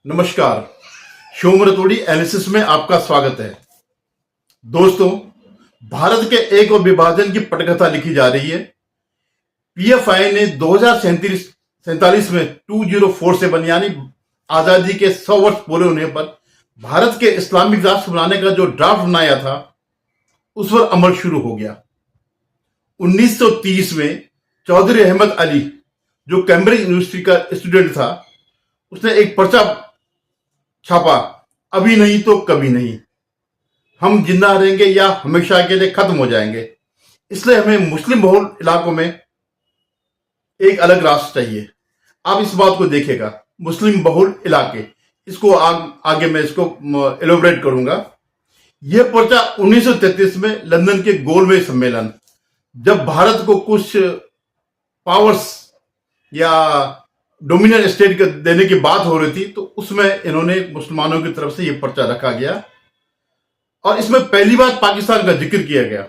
नमस्कार। शिवम रतोड़ी एनालिसिस में आपका स्वागत है। दोस्तों, भारत के एक और विभाजन की पटकथा लिखी जा रही है। पीएफआई ने 2047 में 2047 यानी आजादी के 100 वर्ष पूरे होने पर भारत के इस्लामिक राष्ट्र बनाने का जो ड्राफ्ट बनाया था उस पर अमल शुरू हो गया। 1930 में चौधरी अहमद अली, जो कैम्ब्रिज यूनिवर्सिटी का स्टूडेंट था, उसने एक पर्चा छापा, अभी नहीं तो कभी नहीं, हम जिंदा रहेंगे या हमेशा के लिए खत्म हो जाएंगे। इसलिए हमें मुस्लिम बहुल इलाकों में एक अलग राष्ट्र चाहिए। आप इस बात को देखिएगा, मुस्लिम बहुल इलाके, इसको आगे मैं इसको एलोबरेट करूंगा। यह पर्चा 1933 में लंदन के गोलमेज सम्मेलन, जब भारत को कुछ पावर्स या डोमिनियन स्टेट देने की बात हो रही थी, तो उसमें इन्होंने मुसलमानों की तरफ से यह पर्चा रखा गया और इसमें पहली बार पाकिस्तान का जिक्र किया गया,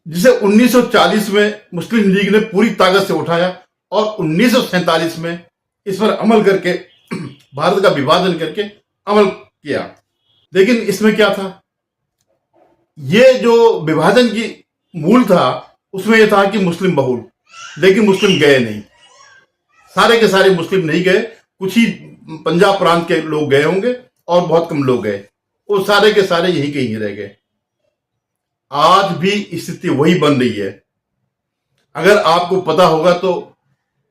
जिसे 1940 में मुस्लिम लीग ने पूरी ताकत से उठाया और 1947 में इस पर अमल करके भारत का विभाजन करके अमल किया। लेकिन इसमें क्या था, यह जो विभाजन की मूल था उसमें यह था कि मुस्लिम बहुल, लेकिन मुस्लिम गए नहीं, सारे के सारे मुस्लिम नहीं गए। कुछ ही पंजाब प्रांत के लोग गए होंगे और बहुत कम लोग गए, वो सारे के सारे यहीं के यहीं रह गए। आज भी स्थिति वही बन रही है। अगर आपको पता होगा तो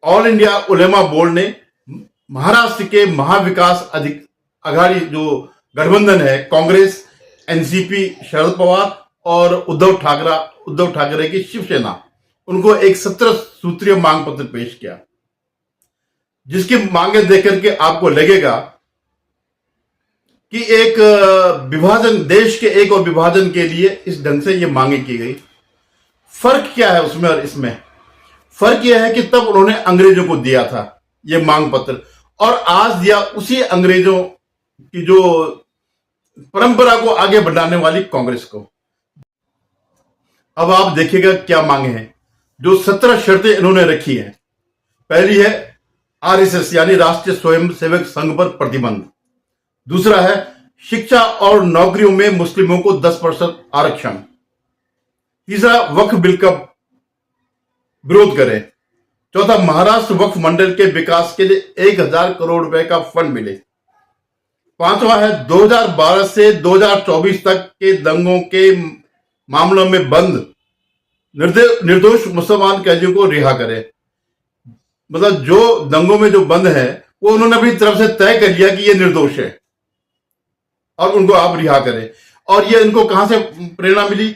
ऑल इंडिया उलेमा बोर्ड ने महाराष्ट्र के महाविकास अघाड़ी जो गठबंधन है, कांग्रेस, एनसीपी, शरद पवार और उद्धव ठाकरे की शिवसेना, उनको एक 17 सूत्रीय मांग पत्र पेश किया, जिसकी मांगे देख करके आपको लगेगा कि एक विभाजन, देश के एक और विभाजन के लिए इस ढंग से ये मांगे की गई। फर्क क्या है उसमें और इसमें? फर्क यह है कि तब उन्होंने अंग्रेजों को दिया था ये मांग पत्र, और आज दिया उसी अंग्रेजों की जो परंपरा को आगे बढ़ाने वाली कांग्रेस को। अब आप देखिएगा क्या मांगे हैं। जो 17 शर्तें इन्होंने रखी हैं, पहली है आरएसएस यानी राष्ट्रीय स्वयंसेवक संघ पर प्रतिबंध। दूसरा है शिक्षा और नौकरियों में मुस्लिमों को 10% आरक्षण। तीसरा, वक्फ बिल का विरोध करें। चौथा, महाराष्ट्र वक्फ मंडल के विकास के लिए 1000 करोड़ रुपए का फंड मिले। पांचवा है 2012 से 2024 तक के दंगों के मामलों में बंद निर्दोष मुसलमान कैदियों को रिहा करें। मतलब जो दंगों में जो बंद है वो उन्होंने अपनी तरफ से तय कर लिया कि ये निर्दोष है और उनको आप रिहा करें। और ये इनको कहां से प्रेरणा मिली?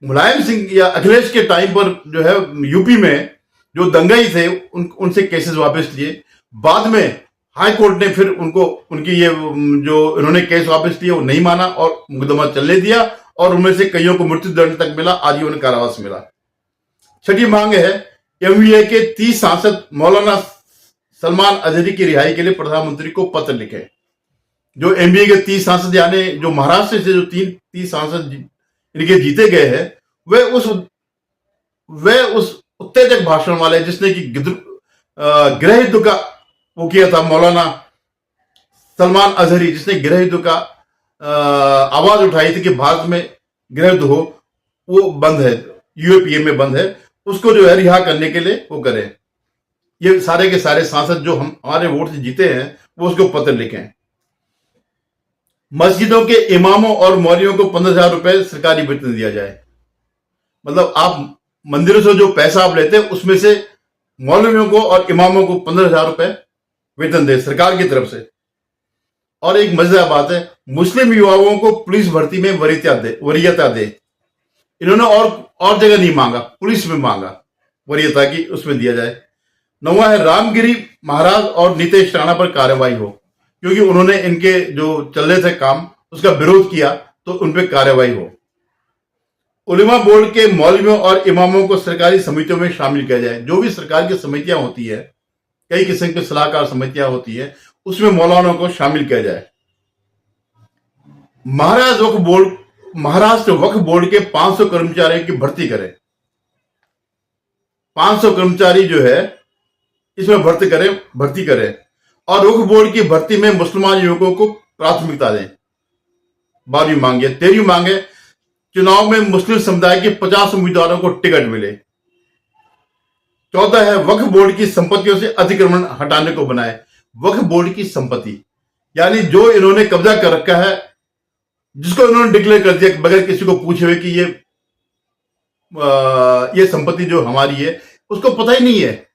मुलायम सिंह या अखिलेश के टाइम पर जो है यूपी में जो दंगाई थे उनसे केसेस वापस लिए। बाद में हाई कोर्ट ने फिर उनको उनकी ये जो इन्होंने केस वापस लिए वो नहीं माना और मुकदमा चलने दिया और उनमें से कईयों को मृत्यु दंड तक मिला, आजीवन कारावास मिला। छठी मांग है एमवीए के 30 सांसद मौलाना सलमान अजहरी की रिहाई के लिए प्रधानमंत्री को पत्र लिखे। जो एमवीए के 30 सांसद यानी जो महाराष्ट्र से जो 30 सांसद इनके जीते गए हैं, वे उस उत्तेजक भाषण वाले जिसने कि गृह युद्ध का वो किया था, मौलाना सलमान अजहरी, जिसने गृह युद्ध का आवाज उठाई थी कि भारत में गृह युद्ध हो, वो बंद है, यूएपीए में बंद है, उसको जो है रिहा करने के लिए वो करें। ये सारे के सारे सांसद जो हमारे वोट से जीते हैं वो उसको पत्र लिखें। मस्जिदों के इमामों और मौलवियों को 15,000 रुपए सरकारी वेतन दिया जाए। मतलब आप मंदिरों से जो पैसा आप लेते हैं उसमें से मौलवियों को और इमामों को 15,000 रुपए वेतन दे सरकार की तरफ से। और एक मजेदार बात है, मुस्लिम युवाओं को पुलिस भर्ती में वरीयता दे। इन्होंने और जगह नहीं मांगा, पुलिस में मांगा वरीयता की, उसमें दिया जाए। 9वां है रामगिरी महाराज और नीतीश राणा पर कार्रवाई हो, क्योंकि उन्होंने इनके जो चल रहे थे काम उसका विरोध किया तो उन पर कार्रवाई हो। उलेमा बोर्ड के मौलवियों और इमामों को सरकारी समितियों में शामिल किया जाए। जो भी सरकार की समितियां होती है, कई किस्म की सलाहकार समितियां होती है, उसमें मौलाना को शामिल किया जाए। महाराष्ट्र वक्फ बोर्ड के 500 कर्मचारियों की भर्ती करें। 500 कर्मचारी जो है इसमें भर्ती करें और वक्फ बोर्ड की भर्ती में मुसलमान युवकों को प्राथमिकता दें। 12वीं मांग है। 13वीं मांग है, चुनाव में मुस्लिम समुदाय के 50 उम्मीदवारों को टिकट मिले। 14 है, वक्फ बोर्ड की संपत्तियों से अतिक्रमण हटाने को बनाए। वक्फ बोर्ड की संपत्ति यानी जो इन्होंने कब्जा कर रखा है, जिसको इन्होंने डिक्लेयर कर दिया बगैर किसी को पूछे हुए कि ये संपत्ति जो हमारी है, उसको पता ही नहीं है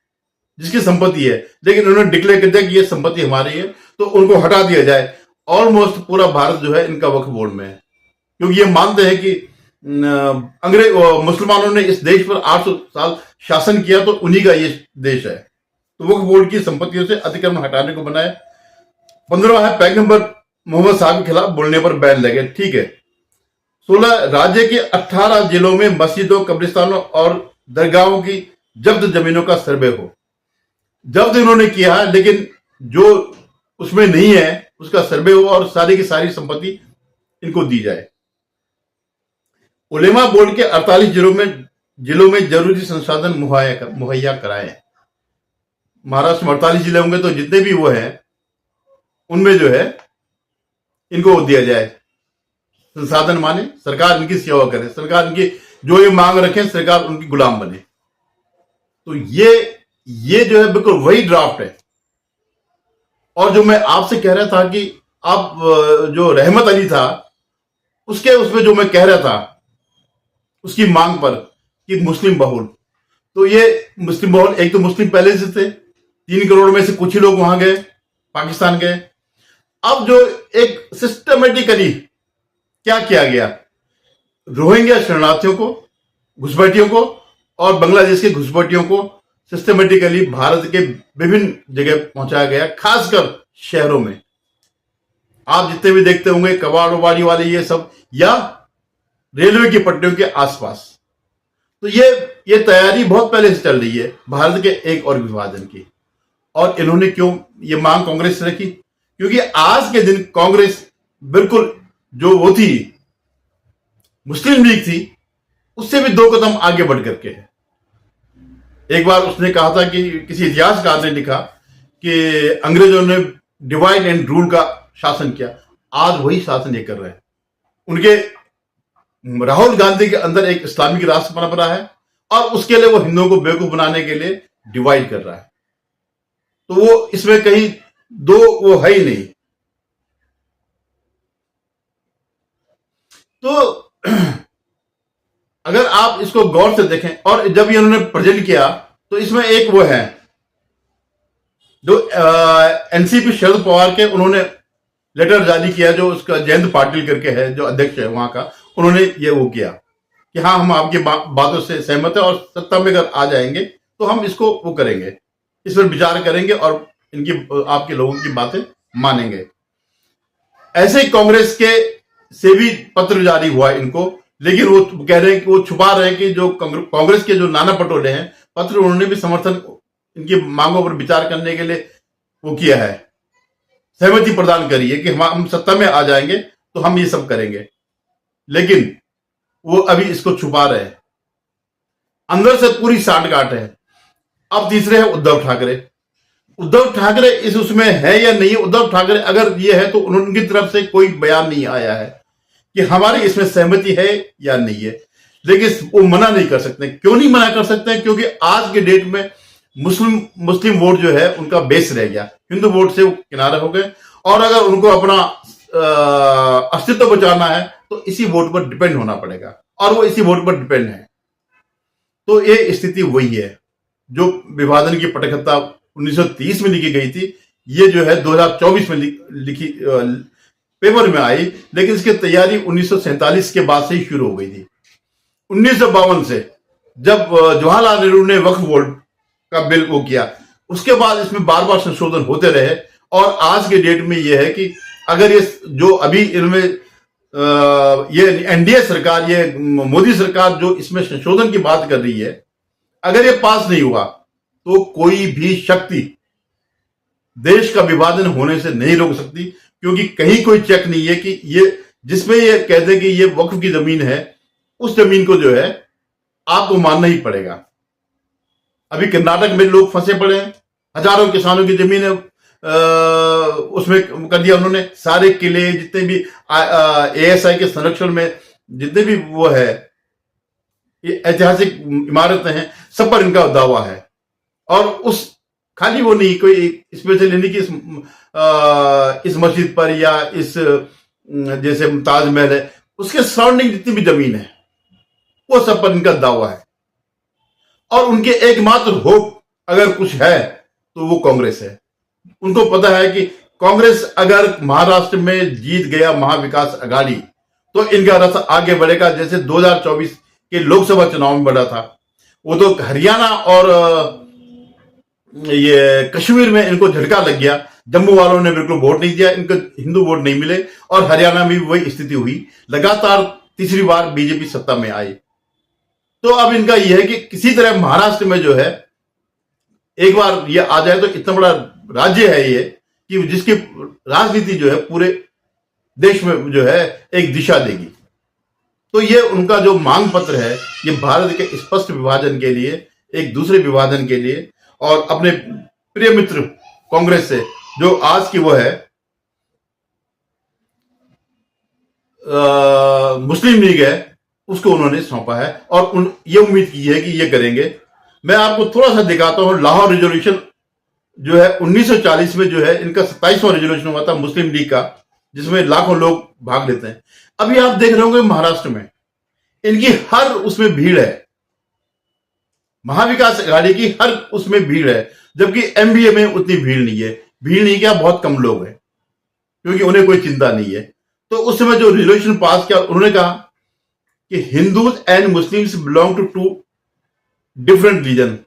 जिसकी संपत्ति है, लेकिन उन्होंने डिक्लेयर कर दिया कि ये संपत्ति हमारी है, तो उनको हटा दिया जाए। ऑलमोस्ट पूरा भारत जो है इनका वक्फ बोर्ड में है, क्योंकि ये मानते हैं कि अंग्रेज मुसलमानों ने इस देश पर 800 साल शासन किया, तो उन्हीं का ये देश है। तो वक्फ बोर्ड की संपत्तियों से अतिक्रमण हटाने को बनाए। 15वां है, पैगंबर मोहम्मद साहब के खिलाफ बोलने पर बैन लगे। ठीक है। 16, राज्य के 18 जिलों में मस्जिदों, कब्रिस्तानों और दरगाहों की जब्त जमीनों का सर्वे हो। जब्त इन्होंने किया है, लेकिन जो उसमें नहीं है उसका सर्वे हो और सारी की सारी संपत्ति इनको दी जाए। उलेमा बोर्ड के 48 जिलों में जरूरी संसाधन मुहैया कराए। महाराष्ट्र में 48 जिले होंगे, तो जितने भी वो हैं उनमें जो है इनको दिया जाए संसाधन, माने सरकार इनकी सेवा करे, सरकार इनकी जो ये मांग रखे, सरकार उनकी गुलाम बने। तो ये जो है बिल्कुल वही ड्राफ्ट है। और जो मैं आपसे कह रहा था कि आप जो रहमत अली था उसमें जो मैं कह रहा था उसकी मांग पर कि मुस्लिम बहुल, तो ये मुस्लिम बहुल, एक तो मुस्लिम पहले से थे, 3 करोड़ में से कुछ ही लोग वहां गए, पाकिस्तान गए। अब जो एक सिस्टमेटिकली क्या किया गया, रोहिंग्या शरणार्थियों को, घुसपैठियों को और बांग्लादेश के घुसपैठियों को सिस्टमेटिकली भारत के विभिन्न जगह पहुंचाया गया, खासकर शहरों में। आप जितने भी देखते होंगे कबाड़वाड़ी वाले ये सब, या रेलवे की पटरियों के आसपास, तो ये तैयारी बहुत पहले से चल रही है भारत के एक और विभाजन की। और इन्होंने क्यों ये मांग कांग्रेस से रखी? क्योंकि आज के दिन कांग्रेस बिल्कुल जो वो थी, मुस्लिम लीग थी, उससे भी 2 कदम आगे बढ़ करके है। एक बार उसने कहा था कि किसी इतिहासकार ने लिखा कि अंग्रेजों ने डिवाइड एंड रूल का शासन किया, आज वही शासन ये कर रहे हैं। उनके राहुल गांधी के अंदर एक इस्लामिक राष्ट्र बन रहा है और उसके लिए वो हिंदुओं को बेवकूफ बनाने के लिए डिवाइड कर रहा है। तो वो इसमें कहीं दो वो है ही नहीं। तो अगर आप इसको गौर से देखें, और जब ये उन्होंने प्रेजेंट किया तो इसमें एक वो है जो एनसीपी शरद पवार के उन्होंने लेटर जारी किया, जो उसका जयंत पाटिल करके है जो अध्यक्ष है वहां का, उन्होंने ये वो किया कि हाँ हम आपकी बातों से सहमत है और सत्ता में अगर आ जाएंगे तो हम इसको वो करेंगे, इस पर विचार करेंगे और इनकी आपके लोगों की बातें मानेंगे। ऐसे ही कांग्रेस के से भी पत्र जारी हुआ इनको, लेकिन वो कह रहे हैं कि वो छुपा रहे हैं कि जो कांग्रेस के जो नाना पटोले हैं, पत्र उन्होंने भी समर्थन इनकी मांगों पर विचार करने के लिए वो किया है, सहमति प्रदान करी है कि हम सत्ता में आ जाएंगे तो हम ये सब करेंगे, लेकिन वो अभी इसको छुपा रहे हैं, अंदर से पूरी सांठगांठ है। अब तीसरे है उद्धव ठाकरे। उद्धव ठाकरे इस उसमें है या नहीं? उद्धव ठाकरे अगर ये है तो उनकी तरफ से कोई बयान नहीं आया है कि हमारी इसमें सहमति है या नहीं है, लेकिन वो मना नहीं कर सकते। क्यों नहीं मना कर सकते? क्योंकि आज के डेट में मुस्लिम वोट जो है उनका बेस रह गया, हिंदू वोट से वो किनारे हो गए, और अगर उनको अपना अस्तित्व बचाना है तो इसी वोट पर डिपेंड होना पड़ेगा, और वो इसी वोट पर डिपेंड है। तो ये स्थिति वही है जो विभाजन की पटकथा 1930 में लिखी गई थी, ये जो है 2024 में लिखी पेपर में आई, लेकिन इसकी तैयारी 1947 के बाद से ही शुरू हो गई थी। 1952 से जब जवाहरलाल नेहरू ने वक्फ बोर्ड का बिल वो किया, उसके बाद इसमें बार बार संशोधन होते रहे, और आज के डेट में यह है कि अगर ये जो अभी इनमें ये एनडीए सरकार, ये मोदी सरकार जो इसमें संशोधन की बात कर रही है, अगर ये पास नहीं हुआ तो कोई भी शक्ति देश का विभाजन होने से नहीं रोक सकती, क्योंकि कहीं कोई चेक नहीं है कि ये जिसमें ये कहते कि ये वक्फ की जमीन है, उस जमीन को जो है आपको मानना ही पड़ेगा। अभी कर्नाटक में लोग फंसे पड़े हैं, हजारों किसानों की जमीन है, उसमें कर दिया उन्होंने। सारे किले जितने भी एएसआई के संरक्षण में जितने भी वो है ऐतिहासिक इमारतें हैं, सब पर इनका दावा है। और उस खाली वो नहीं, कोई स्पेशल नहीं कि इस मस्जिद पर या इस जैसे ताजमहल है, उसके सराउंडिंग जितनी भी जमीन है वो सब पर इनका दावा है। और उनके एकमात्र होप अगर कुछ है तो वो कांग्रेस है। उनको पता है कि कांग्रेस अगर महाराष्ट्र में जीत गया महाविकास अघाड़ी तो इनका रथ आगे बढ़ेगा, जैसे 2024 के लोकसभा चुनाव में बढ़ा था। वो तो हरियाणा और ये कश्मीर में इनको झटका लग गया, जम्मू वालों ने बिल्कुल वोट नहीं दिया, इनको हिंदू वोट नहीं मिले, और हरियाणा में भी वही स्थिति हुई। लगातार तीसरी बार बीजेपी सत्ता में आई। तो अब इनका यह है कि किसी तरह महाराष्ट्र में जो है एक बार ये आ जाए तो इतना बड़ा राज्य है ये कि जिसकी राजनीति जो है पूरे देश में जो है एक दिशा देगी। तो ये उनका जो मांग पत्र है, ये भारत के स्पष्ट विभाजन के लिए, एक दूसरे विभाजन के लिए, और अपने प्रिय मित्र कांग्रेस से जो आज की वो है मुस्लिम लीग है, उसको उन्होंने सौंपा है। और ये उम्मीद की है कि ये करेंगे। मैं आपको थोड़ा सा दिखाता हूं। लाहौर रेजोल्यूशन जो है 1940 में जो है इनका 27वां रेजोल्यूशन हुआ था मुस्लिम लीग का, जिसमें लाखों लोग भाग लेते हैं। अभी आप देख रहे होंगे महाराष्ट्र में इनकी हर उसमें भीड़ है, महाविकास अघाड़ी की हर उसमें भीड़ है, जबकि एमबीए में उतनी भीड़ नहीं है। भीड़ नहीं, क्या बहुत कम लोग हैं, क्योंकि उन्हें कोई चिंता नहीं है। तो उस समय जो रेजोल्यूशन पास किया, उन्होंने कहा कि Hindus and Muslims belong to two different region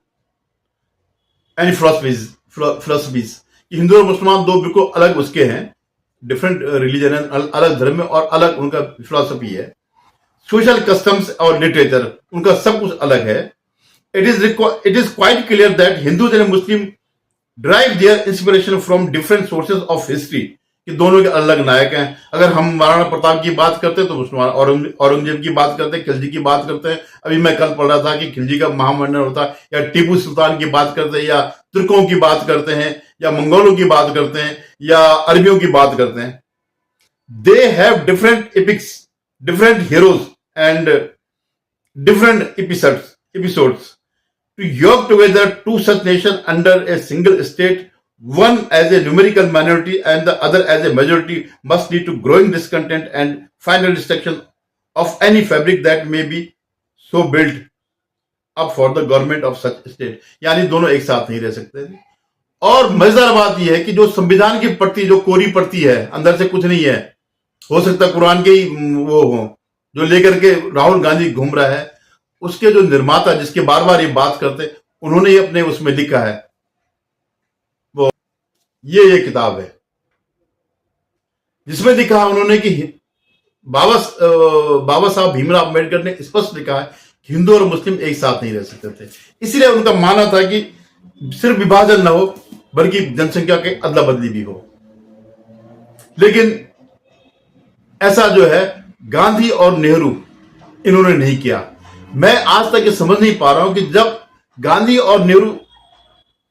and philosophies. हिंदू और मुसलमान दो बिल्कुल अलग उसके हैं, डिफरेंट रिलीजन है, अलग धर्म है और अलग उनका फिलोसफी है। सोशल कस्टम्स और लिटरेचर उनका सब कुछ अलग है। It is quite clear that Hindus and Muslims derive their inspiration from different sources of history, कि दोनों के अलग नायक हैं। अगर हम महाराणा प्रताप की बात करते हैं तो मुसलमान औरंगजेब की बात करते हैं, खिलजी की बात करते हैं। अभी मैं कल पढ़ रहा था कि खिलजी का महामंडल होता है, या टीपू सुल्तान की बात करते हैं, या तुर्कों की बात करते हैं, या मंगोलों की बात करते हैं, या अरबियों की बात करते हैं। They have different epics, different heroes and different episodes to yoke together two such nations under a single state, one as a numerical minority and the other as a majority, must lead to growing discontent and final destruction of any fabric that may be so built up for the government of such state। यानी दोनों एक साथ नहीं रह सकते। और मजेदार बात यह है कि जो संविधान की प्रति जो कोरी प्रति है, अंदर से कुछ नहीं है, हो सकता कुरान के ही वो हो, जो लेकर के राहुल गांधी घूम रहा है, उसके जो निर्माता जिसके बार बार ये बात करते, उन्होंने ही अपने उसमें लिखा है। वो ये किताब है जिसमें लिखा है उन्होंने कि बाबा साहब भीमराव अम्बेडकर ने स्पष्ट लिखा है कि हिंदू और मुस्लिम एक साथ नहीं रह सकते थे। इसीलिए उनका मानना था कि सिर्फ विभाजन ना हो बल्कि जनसंख्या के अदला बदली भी हो। लेकिन ऐसा जो है गांधी और नेहरू इन्होंने नहीं किया। मैं आज तक ये समझ नहीं पा रहा हूं कि जब गांधी और नेहरू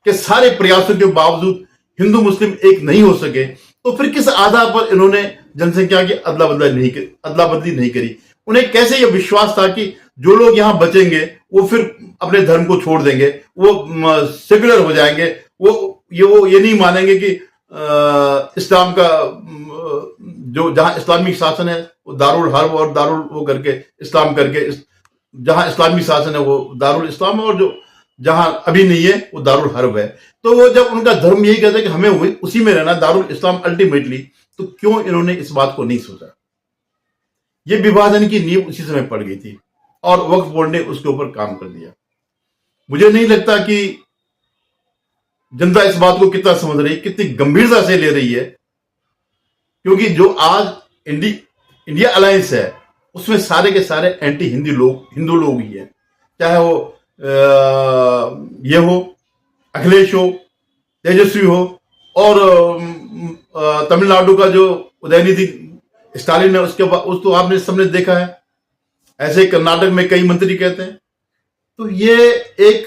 के सारे प्रयासों के बावजूद हिंदू मुस्लिम एक नहीं हो सके, तो फिर किस आधार पर इन्होंने जनसंख्या की अदला बदली नहीं करी। उन्हें कैसे ये विश्वास था कि जो लोग यहां बचेंगे वो फिर अपने धर्म को छोड़ देंगे, वो सेक्युलर हो जाएंगे, वो ये नहीं मानेंगे कि इस्लाम का जो जहां इस्लामिक शासन है वो दारुल हर्ब और दारुल वो करके इस्लाम करके, जहां इस्लामी शासन है वो दारुल इस्लाम है, और जो जहां अभी नहीं है वो दारुल हर्ब है। तो वो जब उनका धर्म यही कहता है कि हमें उसी में रहना, दारुल इस्लाम अल्टीमेटली, तो क्यों इन्होंने इस बात को नहीं सोचा। ये विभाजन की नींव उसी समय पड़ गई थी और वक्फ बोर्ड ने उसके ऊपर काम कर दिया। मुझे नहीं लगता कि जनता इस बात को कितना समझ रही, कितनी गंभीरता से ले रही है, क्योंकि जो आज इंडिया अलायंस है उसमें सारे के सारे एंटी हिंदू लोग ही हैं। चाहे वो ये हो, अखिलेश हो, तेजस्वी हो, और तमिलनाडु का जो उदयनिधि स्टालिन है उसके बाद उस तो आपने सबने देखा है। ऐसे कर्नाटक में कई मंत्री कहते हैं। तो ये एक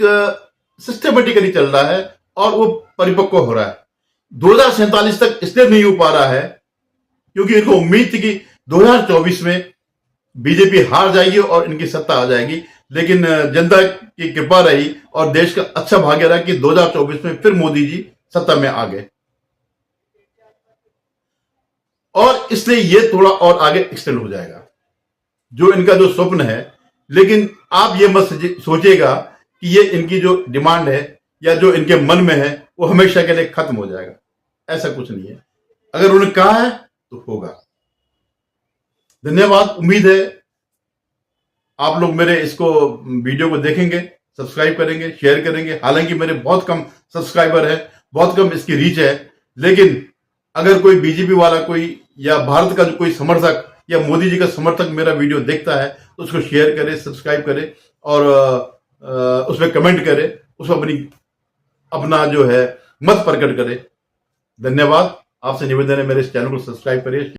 सिस्टमेटिकली चल रहा है और वो परिपक्व हो रहा है। 2047 तक इसलिए नहीं हो पा रहा है क्योंकि इनको उम्मीद थी कि 2024 में बीजेपी हार जाएगी और इनकी सत्ता आ जाएगी, लेकिन जनता की कृपा रही और देश का अच्छा भाग्य रहा कि 2024 में फिर मोदी जी सत्ता में आ गए और इसलिए ये थोड़ा और आगे एक्सटेंड हो जाएगा जो इनका जो स्वप्न है। लेकिन आप ये मत सोचिएगा कि ये इनकी जो डिमांड है या जो इनके मन में है वो हमेशा के लिए खत्म हो जाएगा, ऐसा कुछ नहीं है। अगर उन्होंने कहा है तो होगा। धन्यवाद। उम्मीद है आप लोग मेरे इसको वीडियो को देखेंगे, सब्सक्राइब करेंगे, शेयर करेंगे। हालांकि मेरे बहुत कम सब्सक्राइबर है, बहुत कम इसकी रीच है, लेकिन अगर कोई बीजेपी वाला कोई या भारत का जो कोई समर्थक या मोदी जी का समर्थक मेरा वीडियो देखता है तो उसको शेयर करे, सब्सक्राइब करे और उसमें कमेंट करे, उसमें अपना जो है मत प्रकट करे। धन्यवाद। आपसे निवेदन है मेरे इस चैनल को सब्सक्राइब करिए।